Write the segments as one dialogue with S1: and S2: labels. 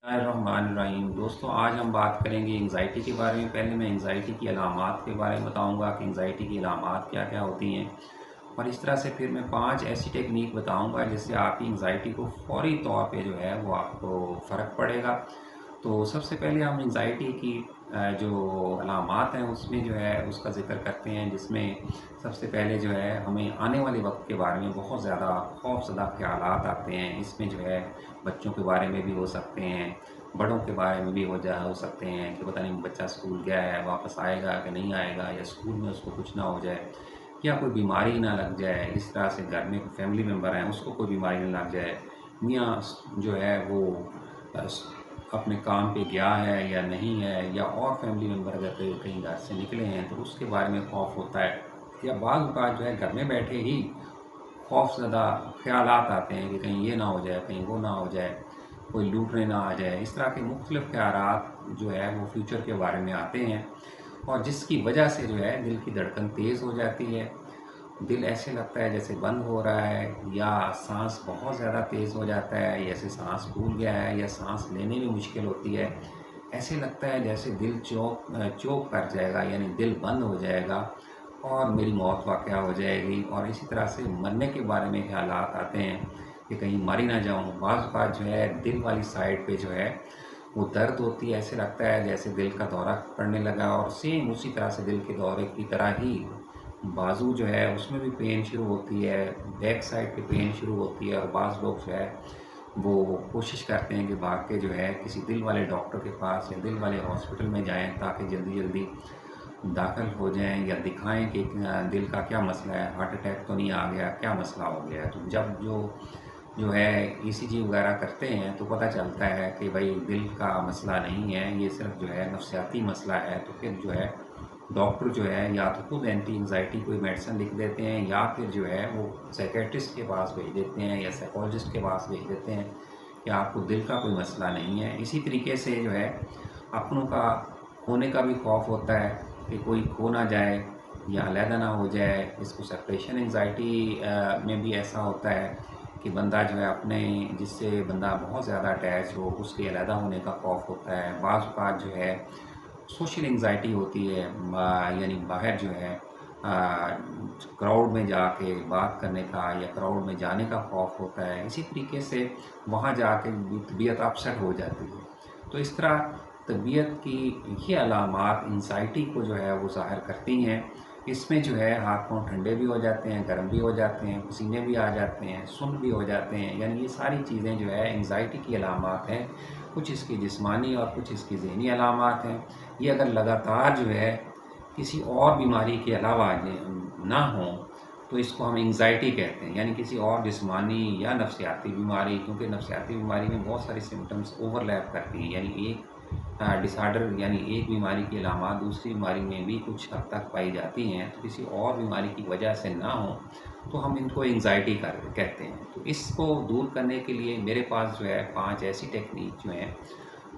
S1: बिस्मिल्लाहिर्रहमानिर्रहीम। दोस्तों, आज हम बात करेंगे एंग्ज़ायटी के बारे में। पहले मैं एंग्ज़ायटी की अलामात के बारे में बताऊंगा कि एंग्ज़ायटी की अलामात क्या क्या होती हैं, और इस तरह से फिर मैं 5 ऐसी टेक्निक बताऊंगा जिससे आपकी एंग्ज़ायटी को फ़ौरी तौर पे जो है वो आपको फ़र्क पड़ेगा। तो सबसे पहले हम एंग्ज़ायटी की जो अलामात हैं उसमें जो है उसका ज़िक्र करते हैं, जिसमें सबसे पहले जो है हमें आने वाले वक्त के बारे में बहुत ज़्यादा खौफज़दा ख़्यालात आते हैं। इसमें जो है बच्चों के बारे में भी हो सकते हैं, बड़ों के बारे में भी हो सकते हैं कि पता नहीं बच्चा स्कूल गया है, वापस आएगा कि नहीं आएगा, या स्कूल में उसको कुछ ना हो जाए, या कोई बीमारी ना लग जाए। इस तरह से घर में कोई फैमिली मेम्बर हैं उसको कोई बीमारी ना लग जाए, मियाँ जो है वो अ, अपने काम पे गया है या नहीं है, या और फैमिली मेम्बर अगर कहीं घर से निकले हैं तो उसके बारे में खौफ होता है। या बाज़ औक़ात जो है घर में बैठे ही खौफज़दा ख़्यालात आते हैं कि कहीं ये ना हो जाए, कहीं वो ना हो जाए, कोई लूटने ना आ जाए। इस तरह के मुख्तलिफ़ ख़्यालात जो है वो फ्यूचर के बारे में आते हैं, और जिसकी वजह से जो है दिल की धड़कन तेज़ हो जाती है। दिल ऐसे लगता है जैसे बंद हो रहा है, या सांस बहुत ज़्यादा तेज़ हो जाता है, जैसे सांस फूल गया है, या सांस लेने में मुश्किल होती है। ऐसे लगता है जैसे दिल चोक कर जाएगा, यानी दिल बंद हो जाएगा और मेरी मौत वाक़या हो जाएगी। और इसी तरह से मरने के बारे में ख़्यालात आते हैं कि कहीं मर ही ना जाऊँ। बाज़ औक़ात जो है दिल वाली साइड पे जो है वो दर्द होती है, ऐसे लगता है जैसे दिल का दौरा पड़ने लगा। और सेम उसी तरह से दिल के दौरे की तरह ही बाजू जो है उसमें भी पेन शुरू होती है, बैक साइड पे पेन शुरू होती है। और बाज़ लोग जो है वो कोशिश करते हैं कि भाग के जो है किसी दिल वाले डॉक्टर के पास या दिल वाले हॉस्पिटल में जाएं, ताकि जल्दी जल्दी दाखिल हो जाएं या दिखाएं कि दिल का क्या मसला है, हार्ट अटैक तो नहीं आ गया, क्या मसला हो गया है। तो जब जो है ईसीजी वगैरह करते हैं तो पता चलता है कि भाई दिल का मसला नहीं है, ये सिर्फ जो है नफ्सियाती मसला है। तो फिर जो है डॉक्टर जो है या तो खुद एंटी एंग्जाइटी कोई मेडिसिन लिख देते हैं, या फिर जो है वो साइकेट्रिस्ट के पास भेज देते हैं या साइकोलॉजिस्ट के पास भेज देते हैं कि आपको दिल का कोई मसला नहीं है। इसी तरीके से जो है अपनों का खोने का भी खौफ होता है कि कोई खो ना जाए या अलहदा ना हो जाए। इसको सेपरेशन एंग्जाइटी में भी ऐसा होता है कि बंदा जो है अपने जिससे बंदा बहुत ज़्यादा अटैच हो उसके अलहदा होने का खौफ होता है। बाज़ औक़ात जो है सोशल एंग्जाइटी होती है, यानी बाहर जो है क्राउड में जाके बात करने का या क्राउड में जाने का खौफ होता है। इसी तरीके से वहाँ जाके तबीयत अपसेट हो जाती है। तो इस तरह तबीयत की ये अलामात एंग्जाइटी को जो है वो ज़ाहिर करती हैं। इसमें जो है हाथ पाँव ठंडे भी हो जाते हैं, गर्म भी हो जाते हैं, पसीने भी आ जाते हैं, सुन्न भी हो जाते हैं। यानी ये सारी चीज़ें जो है एंग्जाइटी की अलामात हैं। कुछ इसकी जिस्मानी और कुछ इसकी ज़हनी अलामात हैं। ये अगर लगातार जो है किसी और बीमारी के अलावा ना हो तो इसको हम एंग्जाइटी कहते हैं, यानी किसी और जिस्मानी या नफ्सियाती बीमारी। क्योंकि नफ्सियाती बीमारी में बहुत सारी सिम्टम्स ओवरलैप करती हैं, यानी एक डिसऑर्डर यानी एक बीमारी की अलामात दूसरी बीमारी में भी कुछ हद तक पाई जाती हैं। तो किसी और बीमारी की वजह से ना हो तो हम इनको एंग्जाइटी कहते हैं। तो इसको दूर करने के लिए मेरे पास जो है 5 ऐसी टेक्निक जो हैं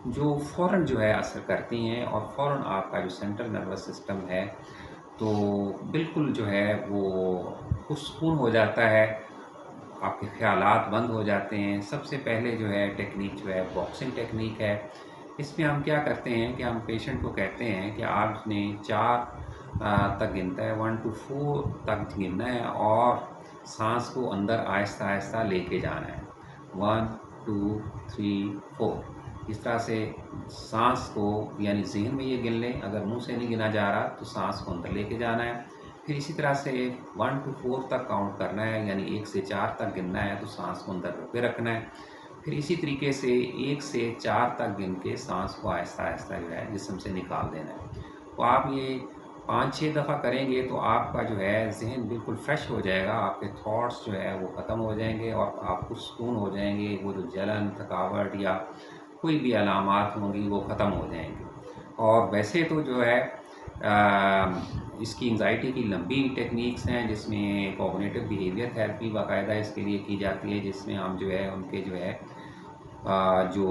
S1: जो फ़ौरन जो है असर करती हैं, और फ़ौरन आपका जो सेंट्रल नर्वस सिस्टम है तो बिल्कुल जो है वो पुरसुकून हो जाता है, आपके ख़्यालात बंद हो जाते हैं। सबसे पहले जो है टेक्निक जो है बॉक्सिंग टेक्निक है। इसमें हम क्या करते हैं कि हम पेशेंट को कहते हैं कि आपने 4 तक गिनता है, 1 to 4 तक गिनना है, और सांस को अंदर आहिस्ता आहिस्ता लेके जाना है। 1 2 3 4 इस तरह से सांस को यानी जहन में ये गिन लें। अगर मुंह से नहीं गिना जा रहा तो सांस को अंदर लेके जाना है। फिर इसी तरह से 1 to 4 तक काउंट करना है, यानी 1 से 4 तक गिनना है तो सांस को अंदर रोके रखना है। फिर इसी तरीके से 1 से 4 तक गिन के सांस को आहिस्ता आहिस्ता जो है जिस्म से निकाल देना है। तो आप ये 5-6 दफ़ा करेंगे तो आपका जो है ज़हन बिल्कुल फ्रेश हो जाएगा, आपके थॉट्स जो है वो ख़त्म हो जाएंगे और आप सुकून हो जाएंगे। वो जो जलन, थकावट या कोई भी अलामात होंगी वो ख़त्म हो जाएंगी। और वैसे तो जो है इसकी एंग्जाइटी की लंबी टेक्निक्स हैं, जिसमें कॉग्निटिव बिहेवियर थेरेपी बाकायदा इसके लिए की जाती है, जिसमें हम जो है उनके जो है जो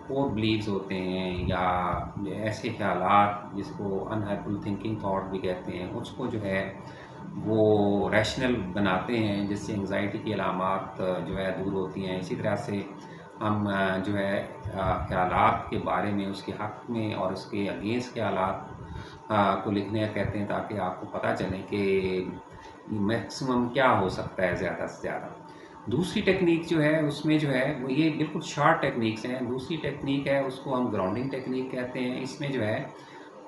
S1: कोर बिलीव्स होते हैं या ऐसे ख़्यालात जिसको अनहेल्पफुल थिंकिंग थॉट भी कहते हैं, उसको जो है वो रैशनल बनाते हैं, जिससे एंग्जाइटी की अलामात जो है दूर होती हैं। इसी तरह से हम जो है ख़यालात के बारे में, उसके हक़ में और उसके अगेंस्ट ख़यालात को लिखने कहते हैं, ताकि आपको पता चले कि मैक्सिमम क्या हो सकता है ज़्यादा से ज़्यादा। दूसरी टेक्नीक जो है उसमें जो है वो ये बिल्कुल शॉर्ट टेक्निक्स हैं। दूसरी टेक्नीक है उसको हम ग्राउंडिंग टेक्नीक कहते हैं। इसमें जो है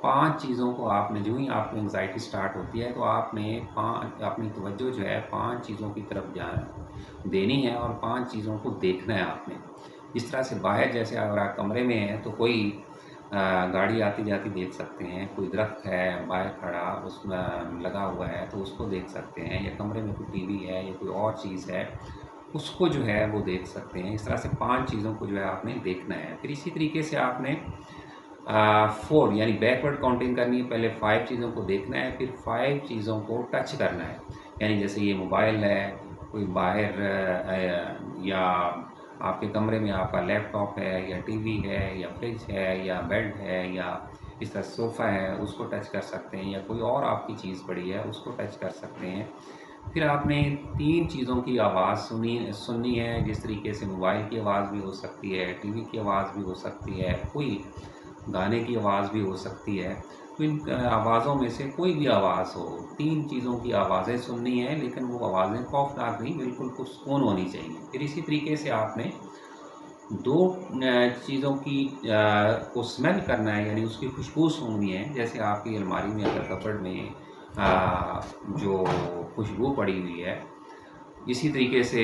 S1: 5 चीज़ों को आपने, जो ही आपको एंग्ज़ायटी स्टार्ट होती है तो आपने 5 अपनी तवज्जो जो है 5 चीज़ों की तरफ देनी है और 5 चीज़ों को देखना है आपने। इस तरह से बाहर, जैसे अगर आप कमरे में हैं तो कोई गाड़ी आती जाती देख सकते हैं, कोई दरख्त है बाहर खड़ा उसमें लगा हुआ है तो उसको देख सकते हैं, या कमरे में कोई टीवी है या कोई और चीज़ है उसको जो है वो देख सकते हैं। इस तरह से 5 चीज़ों को जो है आपने देखना है। फिर इसी तरीके से आपने 4 यानी बैकवर्ड काउंटिंग करनी है। पहले 5 चीज़ों को देखना है, फिर 5 चीज़ों को टच करना है। यानी जैसे ये मोबाइल है, कोई बाहर या आपके कमरे में आपका लैपटॉप है या टीवी है या फ्रिज है या बेड है या इस तरह सोफ़ा है, उसको टच कर सकते हैं, या कोई और आपकी चीज़ पड़ी है उसको टच कर सकते हैं। फिर आपने 3 चीज़ों की आवाज़ सुननी है, जिस तरीके से मोबाइल की आवाज़ भी हो सकती है, टीवी की आवाज़ भी हो सकती है, कोई गाने की आवाज़ भी हो सकती है। तो इन आवाज़ों में से कोई भी आवाज़ हो, 3 चीज़ों की आवाज़ें सुननी है, लेकिन वो आवाज़ें खौफनाक नहीं, बिल्कुल पुरसुकून होनी चाहिए। फिर इसी तरीके से आपने 2 चीज़ों की को स्मेल करना है, यानी उसकी खुशबू सूंघनी है। जैसे आपकी अलमारी में अगर कपबोर्ड में जो खुशबू पड़ी हुई है, इसी तरीके से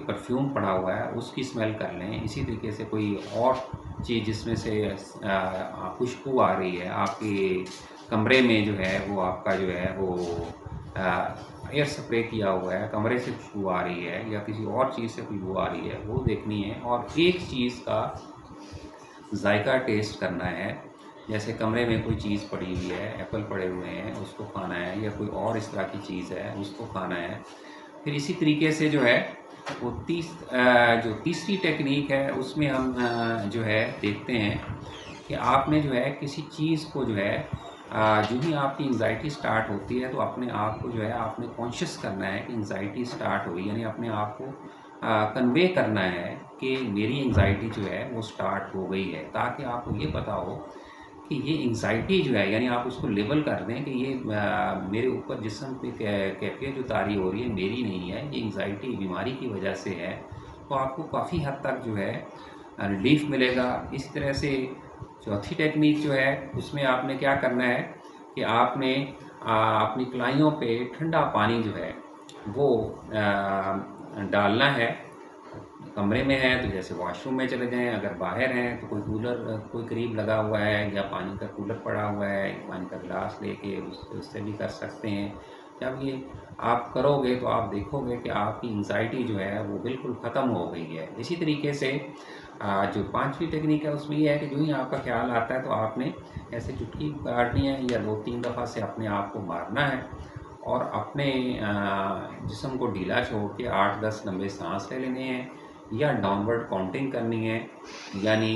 S1: परफ्यूम पड़ा हुआ है, उसकी स्मेल कर लें। इसी तरीके से कोई और चीज़ जिसमें से खुशबू आ रही है, आपके कमरे में जो है वो आपका जो है वो एयर स्प्रे किया हुआ है, कमरे से खुशबू आ रही है या किसी और चीज़ से खुशबू आ रही है, वो देखनी है। और एक चीज़ का जायका टेस्ट करना है। जैसे कमरे में कोई चीज़ पड़ी हुई है, एप्पल पड़े हुए हैं, उसको खाना है, या कोई और इस तरह की चीज़ है उसको खाना है। फिर इसी तरीके से जो है वो जो तीसरी टेक्नीक है उसमें हम जो है देखते हैं कि आपने जो है किसी चीज़ को जो है जो ही आपकी एंग्ज़ायटी स्टार्ट होती है तो अपने आप को जो है आपने कॉन्शियस करना है कि एंग्ज़ायटी स्टार्ट हुई, यानी अपने आप को कन्वे करना है कि मेरी एंग्ज़ायटी जो है वो स्टार्ट हो गई है, ताकि आपको ये पता हो कि ये एंग्ज़ायटी जो है, यानी आप उसको लेबल कर दें कि ये मेरे ऊपर जिस्म पे कैफ़ियत जो तारी हो रही है मेरी नहीं है, ये एंग्ज़ायटी बीमारी की वजह से है। तो आपको काफ़ी हद तक जो है रिलीफ़ मिलेगा। इसी तरह से चौथी टेक्नीक जो है उसमें आपने क्या करना है कि आपने अपनी कलाइयों पे ठंडा पानी जो है वो डालना है। कमरे में हैं तो जैसे वॉशरूम में चले जाएं, अगर बाहर हैं तो कोई कूलर कोई करीब लगा हुआ है या पानी का कूलर पड़ा हुआ है, पानी का गिलास लेके उससे भी कर सकते हैं। जब ये आप करोगे तो आप देखोगे कि आपकी एंग्ज़ायटी जो है वो बिल्कुल ख़त्म हो गई है। इसी तरीके से जो 5वीं टेक्निक है उसमें ये है कि जो ही आपका ख्याल आता है तो आपने ऐसे चुटकी काटनी है या 2-3 दफ़ा से अपने आप को मारना है और अपने जिस्म को ढीला छोड़ के 8-10 लंबे सांस ले लेने हैं, या डाउनवर्ड काउंटिंग करनी है, यानी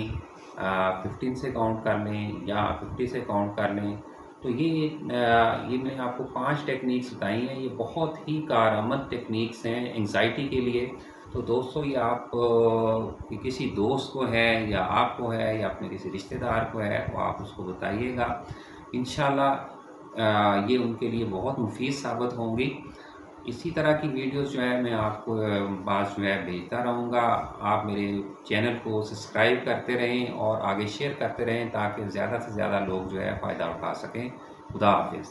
S1: 15 से काउंट कर लें या 50 से काउंट कर लें। तो ये मैंने आपको 5 टेक्निक्स बताई हैं, ये बहुत ही कारआमद टेक्निक्स हैं एंग्ज़ायटी के लिए। तो दोस्तों ये आप कि किसी दोस्त को है या आपको है या अपने किसी रिश्तेदार को है तो आप उसको बताइएगा। इंशाल्लाह ये उनके लिए बहुत मुफीद साबित होंगी। इसी तरह की वीडियोस जो है मैं आपको पास जो है भेजता रहूँगा। आप मेरे चैनल को सब्सक्राइब करते रहें और आगे शेयर करते रहें ताकि ज़्यादा से ज़्यादा लोग जो है फ़ायदा उठा सकें। खुदा हाफ़िज़।